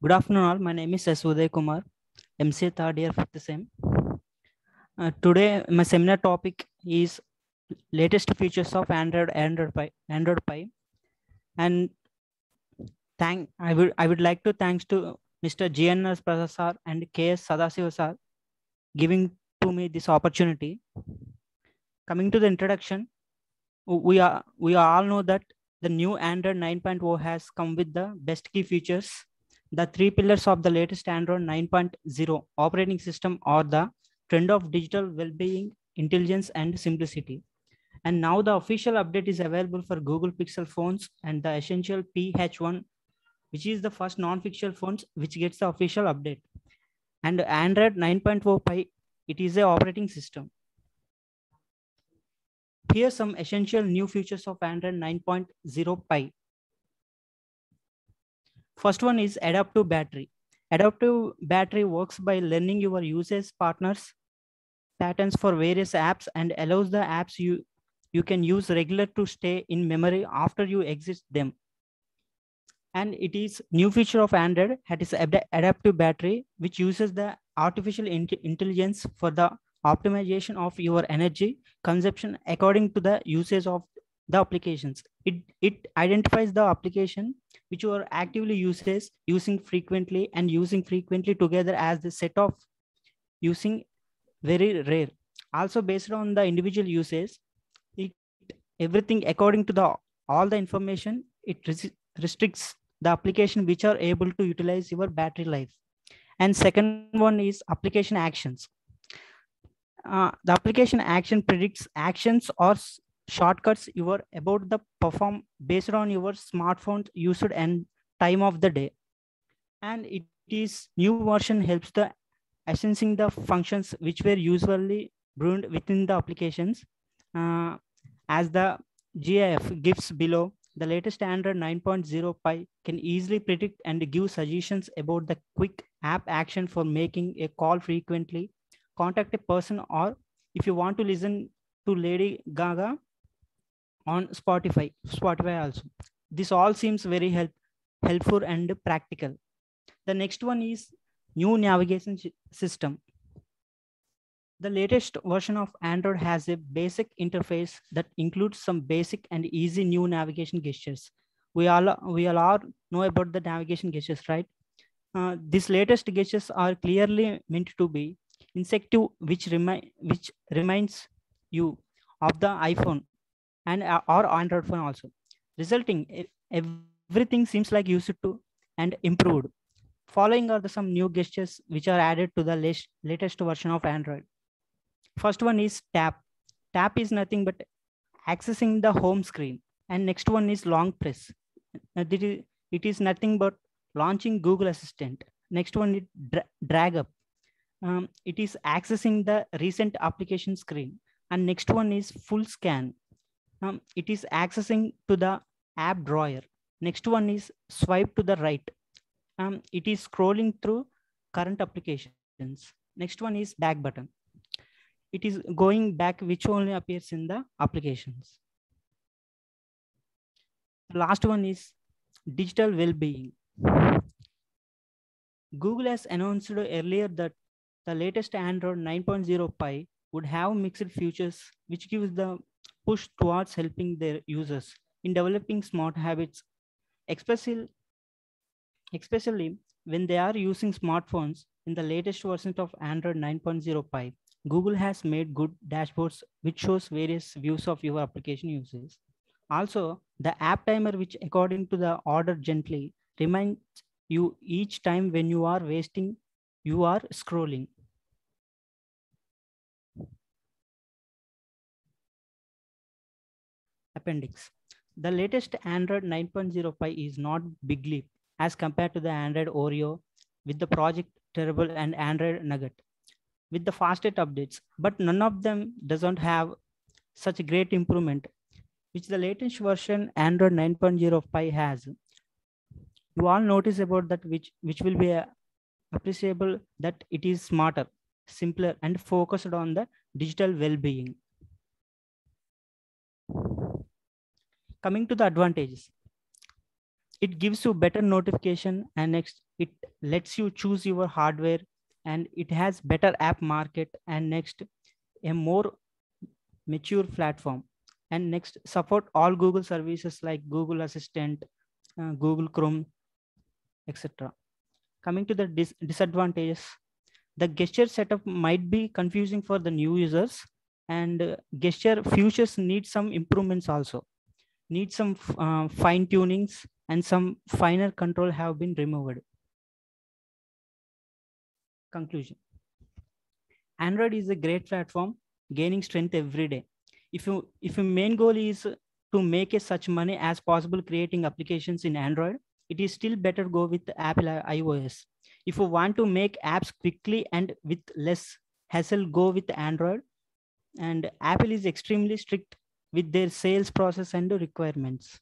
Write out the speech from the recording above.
Good afternoon, all. My name is S. Uday Kumar, MCA third year, fifth sem. Today, my seminar topic is latest features of Android Pie, and I would like to thanks to Mr. GNS Prasad sir and KS Sadasiva sir giving to me this opportunity. Coming to the introduction, we all know that the new Android 9.0 has come with the best key features. The three pillars of the latest Android 9.0 operating system are the trend of digital well-being, intelligence, and simplicity. And now the official update is available for Google Pixel phones and the essential PH1, which is the first non-Pixel phones which gets the official update. And Android 9.0 Pie, it is a operating system. Here are some essential new features of Android 9.0 Pie. First one is adaptive battery. Adaptive battery works by learning your users partners patterns for various apps and allows the apps you can use regular to stay in memory after you exit them. And it is new feature of Android that is adaptive battery, which uses the artificial intelligence for the optimization of your energy consumption according to the usage of the applications. It identifies the application which you are actively using frequently and using frequently together as the set of using very rare. Also based on the individual usage, everything according to the all the information, it restricts the application which are able to utilize your battery life. And second one is application actions. The application action predicts actions or shortcuts you are about the perform based on your smartphone used and time of the day. And it is new version helps the accessing the functions which were usually brewed within the applications. As the GIF gives below, the latest Android 9.0 Pie can easily predict and give suggestions about the quick app action for making a call frequently, contact a person, or if you want to listen to Lady Gaga on Spotify also. This all seems very helpful and practical. The next one is new navigation system. The latest version of Android has a basic interface that includes some basic and easy new navigation gestures. We all know about the navigation gestures, right? These latest gestures are clearly meant to be instinctive, which reminds you of the iPhone and or Android phone also, resulting everything seems like used to and improved. Following are some new gestures which are added to the latest version of Android. First one is tap. Tap is nothing but accessing the home screen. And next one is long press. It is nothing but launching Google Assistant. Next one is drag up. It is accessing the recent application screen. And next one is full scan. It is accessing to the app drawer. Next one is swipe to the right. It is scrolling through current applications. Next one is back button. It is going back, which only appears in the applications. The last one is digital well-being. Google has announced earlier that the latest Android 9.0 Pie would have mixed features, which gives the push towards helping their users in developing smart habits, especially when they are using smartphones. In the latest version of Android 9.0 Pie, Google has made good dashboards which shows various views of your application uses. Also, the app timer, which according to the order gently reminds you each time when you are scrolling. Appendix. The latest Android 9.0 Pie is not big leap as compared to the Android Oreo with the Project Terrible and Android Nugget with the fastest updates, but none of them doesn't have such a great improvement which the latest version Android 9.0 Pie has. You all notice about that which will be appreciable that it is smarter, simpler, and focused on the digital well-being. Coming to the advantages. it gives you better notification, and next it lets you choose your hardware, and it has better app market, and next a more mature platform, and next support all Google services like Google Assistant, Google Chrome, etc. Coming to the disadvantages, the gesture setup might be confusing for the new users, and gesture features need some improvements also, need some fine tunings, and some finer control have been removed. Conclusion: Android is a great platform, gaining strength every day. If your main goal is to make as such money as possible creating applications in Android, it is still better go with Apple iOS. If you want to make apps quickly and with less hassle, go with Android. And Apple is extremely strict with their sales process and requirements.